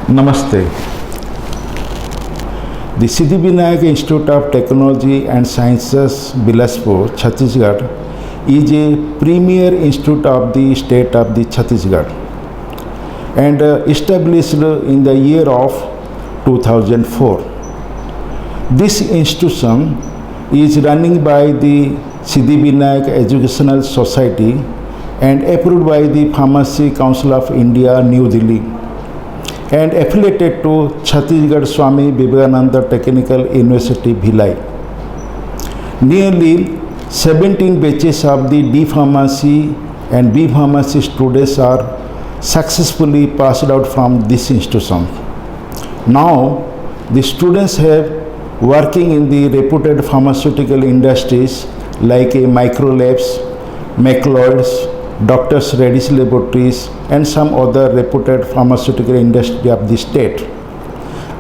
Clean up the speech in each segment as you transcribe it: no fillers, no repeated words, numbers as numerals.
Namaste. The Siddhivinayak Institute of Technology and Sciences, Bilaspur, Chhattisgarh, is a premier institute of the state of the Chhattisgarh and established in the year of 2004. This institution is running by the Siddhivinayak Educational Society and approved by the Pharmacy Council of India, New Delhi, and affiliated to Chhattisgarh Swami Vivekananda Technical University, Bhilai. Nearly 17 batches of the D Pharmacy and B Pharmacy students are successfully passed out from this institution. Now, the students have working in the reputed pharmaceutical industries like Microlabs, Macleods, Doctors Reddy's Laboratories, and some other reputed pharmaceutical industry of the state.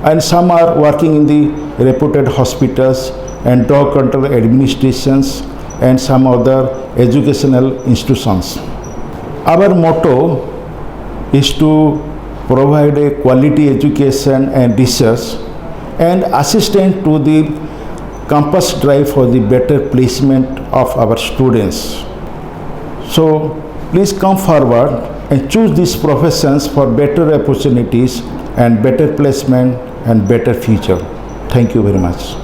And some are working in the reputed hospitals and drug control administrations and some other educational institutions. Our motto is to provide a quality education and research and assistance to the campus drive for the better placement of our students. So please come forward and choose these professions for better opportunities and better placement and better future. Thank you very much.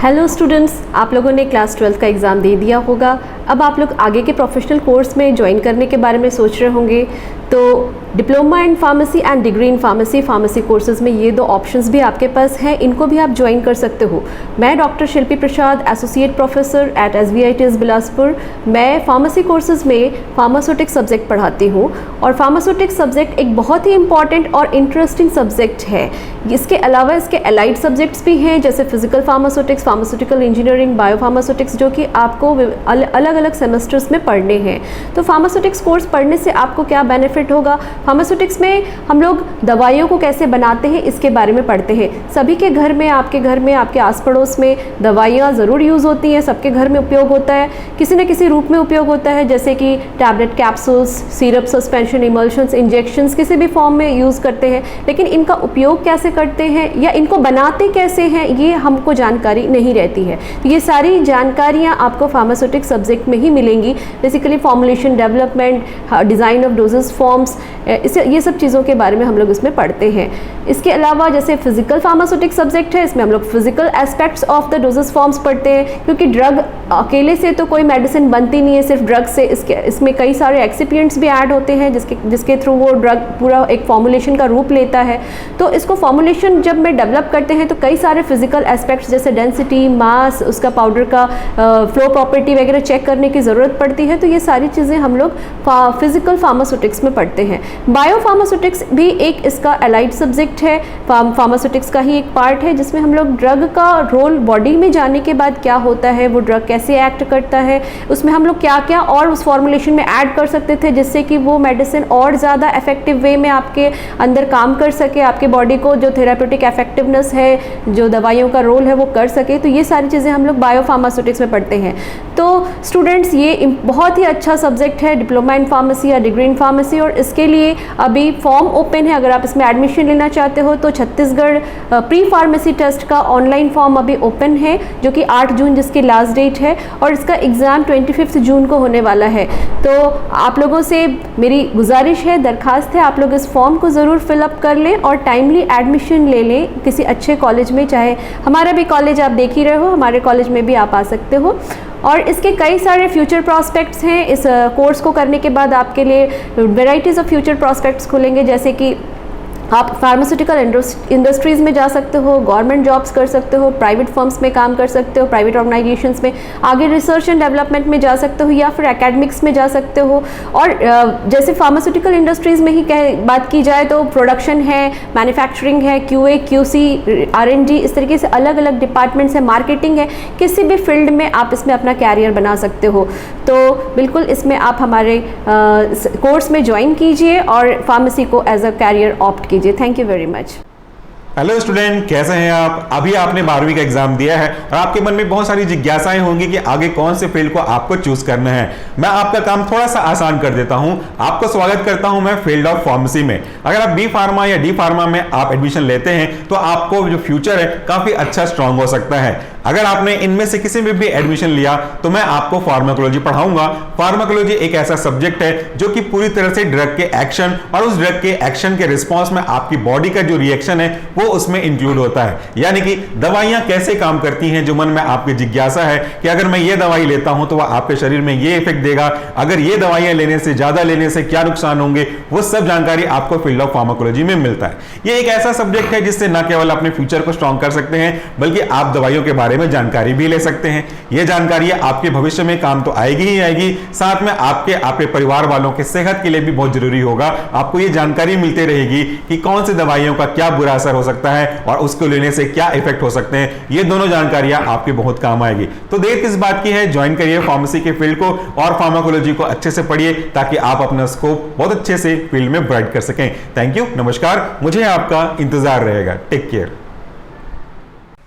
Hello students, आप लोगों ने class 12 का exam दे दिया होगा। अब आप लोग आगे के प्रोफेशनल कोर्स में ज्वाइन करने के बारे में सोच रहे होंगे। तो diploma in pharmacy and degree in pharmacy courses में ये दो ऑप्शंस भी आपके पास हैं, इनको भी आप ज्वाइन कर सकते हो। मैं doctor Shilpi Prasad, associate professor at SVITS Bilaspur, मैं फार्मेसी कोर्सेज में फार्मास्यूटिक सब्जेक्ट पढ़ाती हूँ और फार्मास्यूटिक सब्जेक्ट एक बहुत ही इंपॉर्टेंट और इंटरेस्टिंग सब्जेक्ट है। इसके अलावा इसके अलाइड सब्जेक्ट्स भी हैं, जैसे physical pharmaceutics, pharmaceutical engineering, bio pharmaceutics, जो कि आपको अलग अलग सेमेस्टर्स में पढ़ने हैं। तो फार्मास्यूटिक्स कोर्स पढ़ने से आपको क्या बेनिफिट होगा? फार्मास्यूटिक्स में हम लोग दवाइयों को कैसे बनाते हैं इसके बारे में पढ़ते हैं। सभी के घर में, आपके आस पड़ोस में दवाइयाँ ज़रूर यूज़ होती हैं, सबके घर में उपयोग होता है, किसी न किसी रूप में उपयोग होता है, जैसे कि tablet, capsules, syrup, suspension, emulsions, injections, किसी भी फॉर्म में यूज़ करते हैं। लेकिन इनका उपयोग कैसे करते हैं या इनको बनाते कैसे हैं, ये हमको जानकारी नहीं रहती है। तो ये सारी जानकारियाँ आपको फार्मास्यूटिक सब्जेक्ट में ही मिलेंगी। Basically formulation, development, design of doses forms, ये सब चीज़ों के बारे में हम लोग इसमें पढ़ते हैं। इसके अलावा जैसे फिजिकल फार्मास्यूटिक सब्जेक्ट है, इसमें हम लोग physical aspects of the doses forms पढ़ते हैं, क्योंकि ड्रग अकेले से तो कोई मेडिसिन बनती नहीं है सिर्फ ड्रग से। इसमें कई सारे एक्सिपिएंट्स भी ऐड होते हैं जिसके थ्रू वो ड्रग पूरा एक फॉर्मुलेशन का रूप लेता है। तो इसको फॉर्मुलेशन जब में डेवलप करते हैं तो कई सारे फिजिकल एस्पेक्ट्स जैसे डेंसिटी, मास, उसका पाउडर का फ्लो प्रॉपर्टी वगैरह चेक करने की ज़रूरत पड़ती है। तो ये सारी चीज़ें हम लोग फिजिकल फार्मास्यूटिक्स में पढ़ते हैं। बायो फार्मास्यूटिक्स भी एक इसका अलाइड सब्जेक्ट है, फार्मास्यूटिक्स का ही एक पार्ट है, जिसमें हम लोग ड्रग का रोल बॉडी में जाने के बाद क्या होता है, वो ड्रग कैसे एक्ट करता है, उसमें हम लोग क्या क्या और उस फॉर्मुलेशन में ऐड कर सकते थे जिससे कि वो मेडिसिन और ज़्यादा इफेक्टिव वे में आपके अंदर काम कर सके, आपके बॉडी को जो थेराप्यूटिक इफेक्टिवनेस है, जो दवाइयों का रोल है, वो कर सके। तो ये सारी चीज़ें हम लोग बायो फार्मास्यूटिक्स में पढ़ते हैं। तो स्टूडेंट्स, ये बहुत ही अच्छा सब्जेक्ट है, डिप्लोमा इन फार्मेसी या डिग्री इन फार्मेसी, और इसके लिए अभी फॉर्म ओपन है। अगर आप इसमें एडमिशन लेना चाहते हो तो छत्तीसगढ़ प्री फार्मेसी टेस्ट का ऑनलाइन फॉर्म अभी ओपन है, जो कि 8 जून जिसकी लास्ट डेट है, और इसका एग्ज़ाम 25 जून को होने वाला है। तो आप लोगों से मेरी गुजारिश है, दरखास्त है, आप लोग इस फॉर्म को ज़रूर फिलअप कर लें और टाइमली एडमिशन ले लें किसी अच्छे कॉलेज में। चाहे हमारा भी कॉलेज आप देख ही रहे हो, हमारे कॉलेज में भी आप आ सकते हो। और इसके कई सारे फ्यूचर प्रॉस्पेक्ट्स हैं। इस कोर्स को करने के बाद आपके लिए वेराइटीज़ ऑफ फ्यूचर प्रॉस्पेक्ट्स खुलेंगे, जैसे कि आप फार्मास्यूटिकल इंडस्ट्रीज़ में जा सकते हो, गवर्नमेंट जॉब्स कर सकते हो, प्राइवेट फर्म्स में काम कर सकते हो, प्राइवेट ऑर्गेनाइजेशंस में, आगे रिसर्च एंड डेवलपमेंट में जा सकते हो, या फिर एकेडमिक्स में जा सकते हो। और जैसे फार्मास्यूटिकल इंडस्ट्रीज़ में ही बात की जाए तो प्रोडक्शन है, मैन्युफैक्चरिंग है, QA, QC, R&D, इस तरीके से अलग अलग डिपार्टमेंट्स है, मार्केटिंग है, किसी भी फील्ड में आप इसमें अपना कैरियर बना सकते हो। तो बिल्कुल इसमें आप हमारे कोर्स में ज्वाइन कीजिए और फार्मेसी को एज अ कैरियर ऑप्ट कीजिए। Thank you very much. Hello student, कैसे हैं आप? अभी आपने 12वीं का एग्जाम दिया है और आपके मन में बहुत सारी जिज्ञासाएं होंगी कि आगे कौन से फील्ड को आपको चूज करना है। मैं आपका काम थोड़ा सा आसान कर देता हूं। आपको स्वागत करता हूं मैं फील्ड ऑफ फार्मेसी में। अगर आप बी फार्मा या डी फार्मा में आप एडमिशन लेते हैं तो आपको जो फ्यूचर है काफी अच्छा स्ट्रांग हो सकता है। अगर आपने इनमें से किसी में भी एडमिशन लिया तो मैं आपको फार्माकोलॉजी पढ़ाऊंगा। फार्माकोलॉजी एक ऐसा सब्जेक्ट है जो कि पूरी तरह से ड्रग के एक्शन और उस ड्रग के एक्शन के रिस्पॉन्स में आपकी बॉडी का जो रिएक्शन है वो उसमें इंक्लूड होता है। यानी कि दवाइयां कैसे काम करती हैं, जो मन में आपकी जिज्ञासा है कि अगर मैं ये दवाई लेता हूं तो वह आपके शरीर में ये इफेक्ट देगा, अगर ये दवाइयां लेने से ज्यादा लेने से क्या नुकसान होंगे, वो सब जानकारी आपको फील्ड ऑफ फार्माकोलॉजी में मिलता है। ये एक ऐसा सब्जेक्ट है जिससे न केवल अपने फ्यूचर को स्ट्रांग कर सकते हैं बल्कि आप दवाइयों के बारे में जानकारी भी ले सकते हैं। ये जानकारी आपके भविष्य में काम तो आएगी ही आएगी, साथ में आपके परिवार वालों के सेहत के लिए भी बहुत जरूरी होगा। आपको ये जानकारी मिलती रहेगी कि कौन सी दवाइयों का क्या बुरा असर हो सकता है और उसको लेने से क्या इफेक्ट हो सकते हैं। ये दोनों जानकारियां आपके बहुत काम आएगी। तो देर किस बात की है, ज्वाइन करिए फार्मेसी के फील्ड को और फार्माकोलॉजी को अच्छे से पढ़िए ताकि आप अपना स्कोप बहुत अच्छे से फील्ड में ब्राइट कर सकें। थैंक यू, नमस्कार, मुझे आपका इंतजार रहेगा। Take care.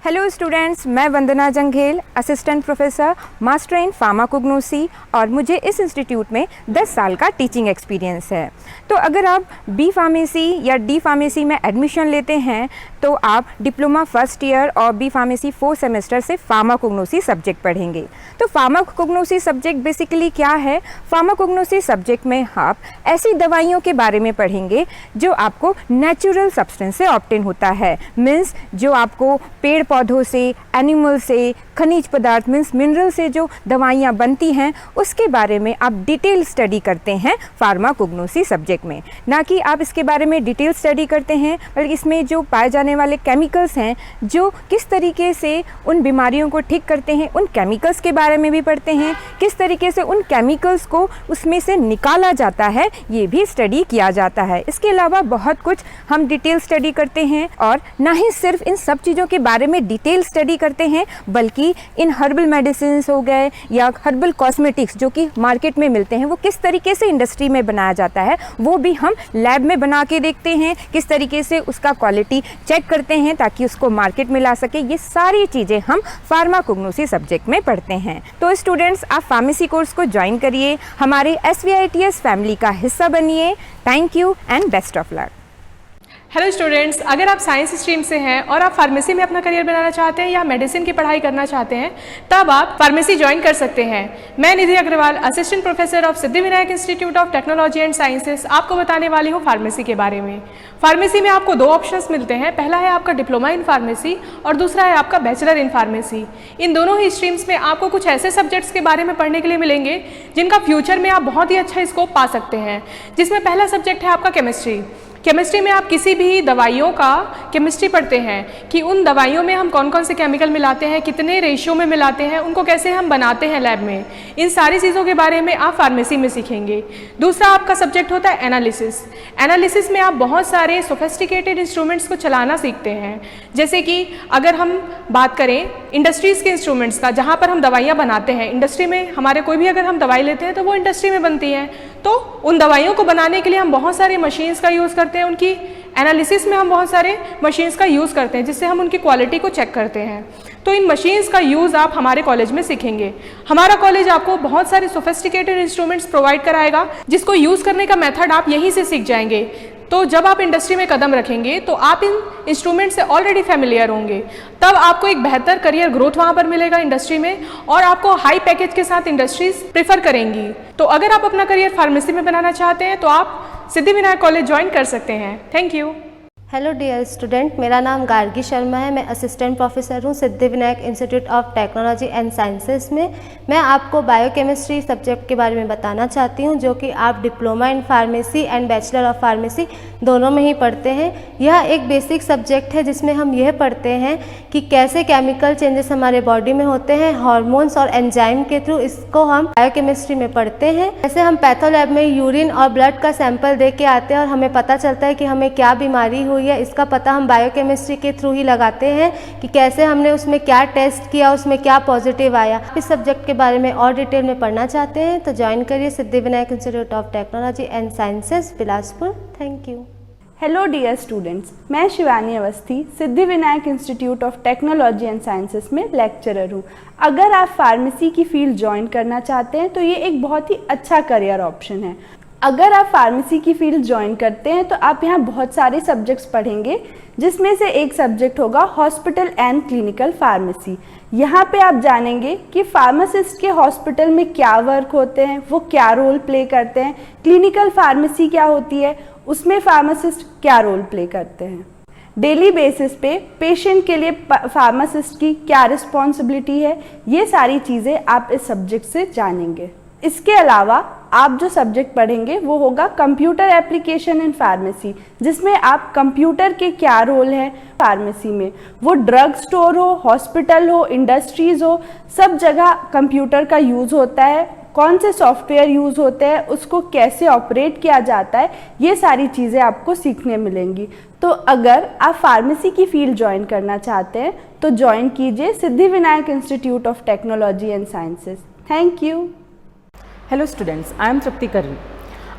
हेलो स्टूडेंट्स, मैं Vandana Janghel, assistant professor, master in pharmacognosy, और मुझे इस इंस्टीट्यूट में 10 साल का टीचिंग एक्सपीरियंस है। तो अगर आप बी फार्मेसी या डी फार्मेसी में एडमिशन लेते हैं तो आप डिप्लोमा फर्स्ट ईयर और बी फार्मेसी 4 सेमेस्टर से फार्माकोग्नोसी सब्जेक्ट पढ़ेंगे। तो फार्माकोग्नोसी सब्जेक्ट बेसिकली क्या है? फार्माकोग्नोसी सब्जेक्ट में आप ऐसी दवाइयों के बारे में पढ़ेंगे जो आपको नेचुरल सब्सटेंस से ऑब्टेन होता है, मीन्स जो आपको पेड़ पौधों से, एनिमल से, खनिज पदार्थ मीन्स मिनरल से जो दवाइयाँ बनती हैं उसके बारे में आप डिटेल स्टडी करते हैं फार्माकोग्नोसी सब्जेक्ट में। ना कि आप इसके बारे में डिटेल स्टडी करते हैं बल्कि इसमें जो पाए जाने वाले केमिकल्स हैं जो किस तरीके से उन बीमारियों को ठीक करते हैं, उन केमिकल्स के बारे में भी पढ़ते हैं। किस तरीके से उन केमिकल्स को उसमें से निकाला जाता है ये भी स्टडी किया जाता है। इसके अलावा बहुत कुछ हम डिटेल स्टडी करते हैं, और ना ही सिर्फ इन सब चीज़ों के बारे में डिटेल स्टडी करते हैं बल्कि इन हर्बल मेडिसिन हो गए या हर्बल कॉस्मेटिक्स जो कि मार्केट में मिलते हैं वो किस तरीके से इंडस्ट्री में बनाया जाता है वो भी हम लैब में बना के देखते हैं। किस तरीके से उसका क्वालिटी चेक करते हैं ताकि उसको मार्केट में ला सके। ये सारी चीज़ें हम फार्माकोग्नोसी सब्जेक्ट में पढ़ते हैं। तो स्टूडेंट्स, आप फार्मेसी कोर्स को ज्वाइन करिए, हमारे SVITS फैमिली का हिस्सा बनिए। Thank you and best of luck. Hello students, अगर आप साइंस स्ट्रीम से हैं और आप फार्मेसी में अपना करियर बनाना चाहते हैं या मेडिसिन की पढ़ाई करना चाहते हैं तब आप फार्मेसी ज्वाइन कर सकते हैं। मैं Nidhi Agrawal, assistant professor of Siddhivinayak institute of technology and sciences, आपको बताने वाली हूँ फार्मेसी के बारे में। फार्मेसी में आपको 2 ऑप्शंस मिलते हैं। पहला है आपका डिप्लोमा इन फार्मेसी और दूसरा है आपका बैचलर इन फार्मेसी। इन दोनों ही स्ट्रीम्स में आपको कुछ ऐसे सब्जेक्ट्स के बारे में पढ़ने के लिए मिलेंगे जिनका फ्यूचर में आप बहुत ही अच्छा स्कोप पा सकते हैं। जिसमें पहला सब्जेक्ट है आपका केमिस्ट्री। केमिस्ट्री में आप किसी भी दवाइयों का केमिस्ट्री पढ़ते हैं कि उन दवाइयों में हम कौन कौन से केमिकल मिलाते हैं, कितने रेशियो में मिलाते हैं, उनको कैसे हम बनाते हैं लैब में। इन सारी चीज़ों के बारे में आप फार्मेसी में सीखेंगे। दूसरा आपका सब्जेक्ट होता है एनालिसिस। एनालिसिस में आप बहुत सारे सोफिस्टिकेटेड इंस्ट्रूमेंट्स को चलाना सीखते हैं। जैसे कि अगर हम बात करें इंडस्ट्रीज़ के इंस्ट्रूमेंट्स का, जहाँ पर हम दवाइयाँ बनाते हैं इंडस्ट्री में, हमारे कोई भी अगर हम दवाई लेते हैं तो वो इंडस्ट्री में बनती हैं, तो उन दवाइयों को बनाने के लिए हम बहुत सारी मशीन्स का यूज़ करते हैं। उनकी एनालिसिस में हम बहुत सारे मशीन्स का यूज़ करते हैं जिससे हम उनकी क्वालिटी को चेक करते हैं। तो इन मशीन्स का यूज़ आप हमारे कॉलेज में सीखेंगे। हमारा कॉलेज आपको बहुत सारे सोफिस्टिकेटेड इंस्ट्रूमेंट्स प्रोवाइड कराएगा जिसको यूज़ करने का मेथड आप यहीं से सीख जाएंगे। तो जब आप इंडस्ट्री में कदम रखेंगे तो आप इन इंस्ट्रूमेंट से ऑलरेडी फेमिलियर होंगे, तब आपको एक बेहतर करियर ग्रोथ वहाँ पर मिलेगा इंडस्ट्री में, और आपको हाई पैकेज के साथ इंडस्ट्रीज प्रेफर करेंगी। तो अगर आप अपना करियर फार्मेसी में बनाना चाहते हैं तो आप सिद्धिविनायक कॉलेज ज्वाइन कर सकते हैं। Thank you. Hello dear student, मेरा नाम गार्गी शर्मा है। मैं असिस्टेंट प्रोफेसर हूँ Siddhivinayak institute of technology and sciences में। मैं आपको बायोकेमिस्ट्री सब्जेक्ट के बारे में बताना चाहती हूँ जो कि आप diploma in pharmacy and bachelor of pharmacy दोनों में ही पढ़ते हैं। यह एक बेसिक सब्जेक्ट है जिसमें हम यह पढ़ते हैं कि कैसे केमिकल चेंजेस हमारे बॉडी में होते हैं हार्मोन्स और एंजाइम के थ्रू। इसको हम बायोकेमिस्ट्री में पढ़ते हैं। जैसे हम पैथो लैब में यूरिन और ब्लड का सैंपल दे के आते हैं और हमें पता चलता है कि हमें क्या बीमारी हुई है, इसका पता हम बायोकेमिस्ट्री के थ्रू ही लगाते हैं कि कैसे हमने उसमें क्या टेस्ट किया, उसमें क्या पॉजिटिव आया। इस सब्जेक्ट के बारे में और डिटेल में पढ़ना चाहते हैं तो ज्वाइन करिए Siddhivinayak institute of technology and sciences Bilaspur. Thank you. Hello dear students, मैं Shivani Awasthi Siddhivinayak institute of technology and sciences में लेक्चरर हूँ। अगर आप फार्मेसी की फील्ड ज्वाइन करना चाहते हैं तो ये एक बहुत ही अच्छा करियर ऑप्शन है। अगर आप फार्मेसी की फील्ड ज्वाइन करते हैं तो आप यहाँ बहुत सारे सब्जेक्ट्स पढ़ेंगे, जिसमें से एक सब्जेक्ट होगा हॉस्पिटल एंड क्लिनिकल फार्मेसी। यहाँ पे आप जानेंगे कि फार्मासिस्ट के हॉस्पिटल में क्या वर्क होते हैं, वो क्या रोल प्ले करते हैं, क्लिनिकल फार्मेसी क्या होती है, उसमें फार्मासिस्ट क्या रोल प्ले करते हैं, डेली बेसिस पे पेशेंट के लिए फार्मासिस्ट की क्या रिस्पॉन्सिबिलिटी है, ये सारी चीज़ें आप इस सब्जेक्ट से जानेंगे। इसके अलावा आप जो सब्जेक्ट पढ़ेंगे वो होगा कंप्यूटर एप्लीकेशन इन फार्मेसी, जिसमें आप कंप्यूटर के क्या रोल है फार्मेसी में, वो ड्रग स्टोर हो, हॉस्पिटल हो, इंडस्ट्रीज़ हो, सब जगह कंप्यूटर का यूज़ होता है, कौन से सॉफ्टवेयर यूज़ होते हैं, उसको कैसे ऑपरेट किया जाता है, ये सारी चीज़ें आपको सीखने मिलेंगी। तो अगर आप फार्मेसी की फील्ड ज्वाइन करना चाहते हैं तो ज्वाइन कीजिए Siddhivinayak institute of technology and sciences. Thank you. Hello students, I am Tripti Karri.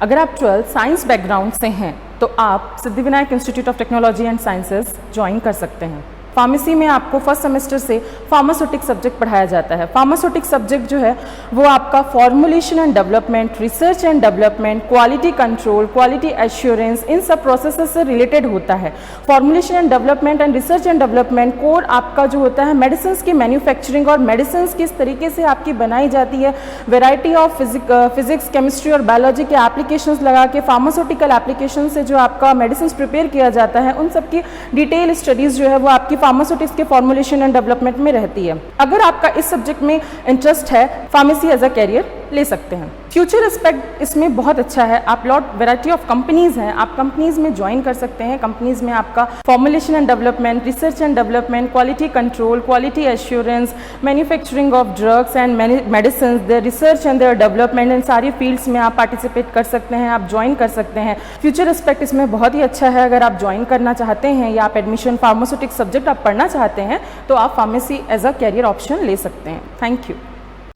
अगर आप 12th साइंस बैकग्राउंड से हैं तो आप Siddhivinayak institute of technology and sciences join कर सकते हैं। फार्मेसी में आपको फर्स्ट सेमेस्टर से फार्मास्यूटिक सब्जेक्ट पढ़ाया जाता है। फार्मास्यूटिक सब्जेक्ट जो है वो आपका formulation and development, research and development, quality control, quality assurance, इन सब प्रोसेसेस से रिलेटेड होता है। Formulation and development and research and development core आपका जो होता है मेडिसिन की मैन्युफैक्चरिंग और मेडिसिन किस तरीके से आपकी बनाई जाती है, वेराइटी ऑफ फिजिक्स, केमिस्ट्री और बायोलॉजी के एप्लीकेशंस लगा के फार्मास्यूटिकल एप्लीकेशन से जो आपका मेडिसिन प्रिपेयर किया जाता है, उन सब की डिटेल स्टडीज़ जो है वो आपकी फार्मास्यूटिक्स के फॉर्मुलेशन एंड डेवलपमेंट में रहती है। अगर आपका इस सब्जेक्ट में इंटरेस्ट है, फार्मेसी एज अ कैरियर ले सकते हैं। फ्यूचर एस्पेक्ट इसमें बहुत अच्छा है। आप लॉट वैरायटी ऑफ कंपनीज़ हैं, आप कंपनीज़ में ज्वाइन कर सकते हैं। कंपनीज़ में आपका formulation and development, research and development, quality control, quality assurance, manufacturing of drugs and medicine, there research and there development, इन सारी फील्ड्स में आप पार्टिसिपेट कर सकते हैं, आप ज्वाइन कर सकते हैं। फ्यूचर एस्पेक्ट इसमें बहुत ही अच्छा है। अगर आप ज्वाइन करना चाहते हैं या आप एडमिशन फार्मास्यूटिक सब्जेक्ट आप पढ़ना चाहते हैं तो आप pharmacy as a career option ले सकते हैं। Thank you.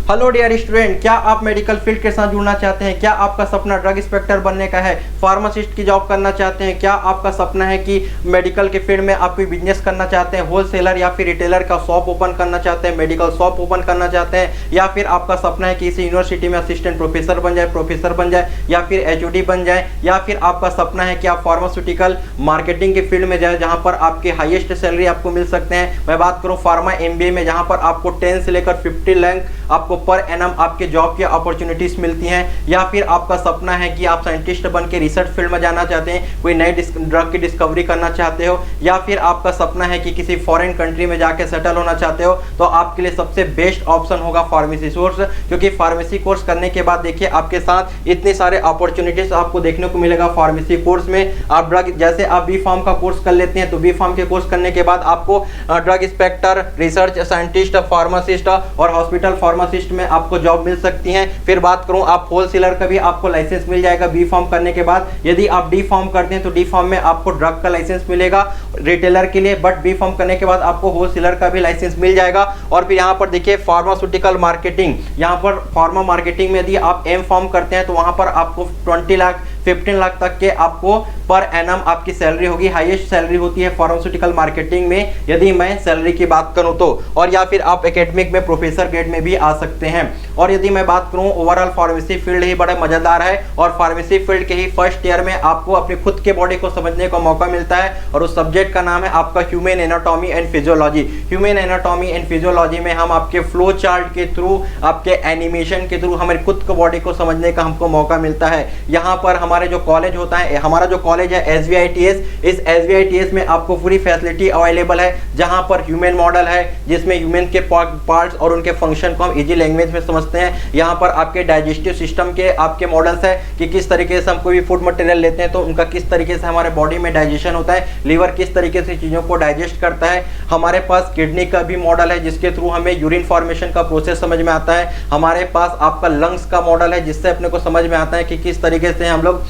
Hello dear student, क्या आप मेडिकल फील्ड के साथ जुड़ना चाहते हैं? क्या आपका सपना ड्रग इंस्पेक्टर बनने का है, फार्मासिस्ट की जॉब करना चाहते हैं? क्या आपका सपना है कि मेडिकल के फील्ड में आप कोई बिजनेस करना चाहते हैं, होलसेलर या फिर रिटेलर का शॉप ओपन करना चाहते हैं, मेडिकल शॉप ओपन करना चाहते हैं, या फिर आपका सपना है कि इसी यूनिवर्सिटी में असिस्टेंट प्रोफेसर बन जाए, प्रोफेसर बन जाए, या फिर HOD बन जाए, या फिर आपका सपना है कि आप फार्मास्यूटिकल मार्केटिंग के फील्ड में जाए जहाँ पर आपके हाईएस्ट सैलरी आपको मिल सकते हैं। मैं बात करूँ फार्मा MBA में, जहाँ पर आपको 10 से लेकर 50 लाख आपको पर एनम आपके जॉब की अपॉर्चुनिटीज मिलती हैं। या फिर आपका सपना है कि आप साइंटिस्ट बन के रिसर्च फील्ड में जाना चाहते हैं, कोई नई ड्रग की डिस्कवरी करना चाहते हो, या फिर आपका सपना है कि किसी फॉरेन कंट्री में जाके सेटल होना चाहते हो, तो आपके लिए सबसे बेस्ट ऑप्शन होगा फार्मेसी कोर्स। क्योंकि फार्मेसी कोर्स करने के बाद देखिए आपके साथ इतने सारे अपॉर्चुनिटीज आपको देखने को मिलेगा फार्मेसी कोर्स में। आप ड्रग, जैसे आप B.Pharm का कोर्स कर लेते हैं तो B.Pharm के कोर्स करने के बाद आपको drug inspector, research scientist, pharmacist और हॉस्पिटल फार्मासिस्ट में आपको जॉब मिल सकती है। फिर बात करूं आप होलसेलर का भी आपको लाइसेंस मिल जाएगा B.Pharm करने के बाद। यदि आप D.Pharm करते हैं तो D.Pharm में आपको ड्रग का लाइसेंस मिलेगा रिटेलर के लिए, बट B.Pharm करने के बाद आपको होलसेलर का भी लाइसेंस मिल जाएगा। और फिर यहाँ पर देखिए फार्मास्यूटिकल मार्केटिंग, यहाँ पर फार्मा मार्केटिंग में यदि आप M.Pharm करते हैं तो वहाँ पर आपको 20 लाख 15 लाख तक के आपको पर एनम आपकी सैलरी होगी। हाईएस्ट सैलरी होती है फार्मास्यूटिकल मार्केटिंग में यदि मैं सैलरी की बात करूं तो। और या फिर आप एकेडमिक में प्रोफेसर ग्रेड में भी आ सकते हैं। और यदि मैं बात करूं ओवरऑल फार्मेसी फील्ड ही बड़ा मजेदार है और फार्मेसी फील्ड के ही फर्स्ट ईयर में आपको अपनी खुद के बॉडी को समझने का मौका मिलता है और उस सब्जेक्ट का नाम है आपका human anatomy and physiology. Human anatomy and physiology में हम आपके फ्लो चार्ट के थ्रू, आपके एनिमेशन के थ्रू हमारी खुद को बॉडी को समझने का हमको मौका मिलता है। यहाँ पर हमारे जो कॉलेज होता है, हमारा जो कॉलेज है SVITS, इस SVITS में आपको पूरी फैसिलिटी अवेलेबल है, जहां पर ह्यूमन मॉडल है जिसमें ह्यूमन के पार्ट्स और उनके फंक्शन को हम इजी लैंग्वेज में समझते हैं। यहाँ पर आपके डाइजेस्टिव सिस्टम के आपके मॉडल्स है कि किस तरीके से हम कोई भी फूड मटेरियल लेते हैं तो उनका किस तरीके से हमारे बॉडी में डाइजेशन होता है, लीवर किस तरीके से चीज़ों को डाइजेस्ट करता है। हमारे पास किडनी का भी मॉडल है जिसके थ्रू हमें यूरिन फॉर्मेशन का प्रोसेस समझ में आता है। हमारे पास आपका लंग्स का मॉडल है जिससे अपने को समझ में आता है कि किस तरीके से हम लोग,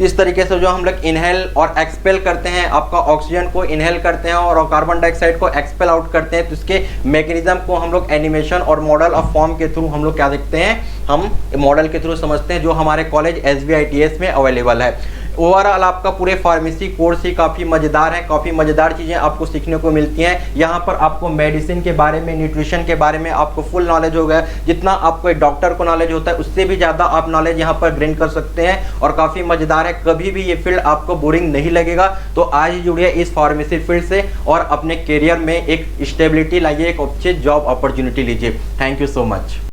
इस तरीके से जो हम लोग इनहेल और एक्सपेल करते हैं, आपका ऑक्सीजन को इनहेल करते हैं और कार्बन डाइऑक्साइड को एक्सपेल आउट करते हैं, तो इसके मैकेनिज्म को हम लोग एनिमेशन और मॉडल ऑफ फॉर्म के थ्रू हम लोग क्या देखते हैं, हम मॉडल के थ्रू समझते हैं, जो हमारे कॉलेज SVITS में अवेलेबल है। ओवरऑल आपका पूरे फार्मेसी कोर्स ही काफ़ी मज़ेदार है, काफ़ी मज़ेदार चीज़ें आपको सीखने को मिलती हैं। यहाँ पर आपको मेडिसिन के बारे में, न्यूट्रिशन के बारे में आपको फुल नॉलेज हो गया। जितना आपको एक डॉक्टर को नॉलेज होता है उससे भी ज़्यादा आप नॉलेज यहाँ पर गेन कर सकते हैं और काफ़ी मज़ेदार है। कभी भी ये फील्ड आपको बोरिंग नहीं लगेगा। तो आज ही जुड़िए इस फार्मेसी फील्ड से और अपने करियर में एक स्टेबिलिटी लाइए, एक अच्छी जॉब अपॉर्चुनिटी लीजिए। Thank you so much.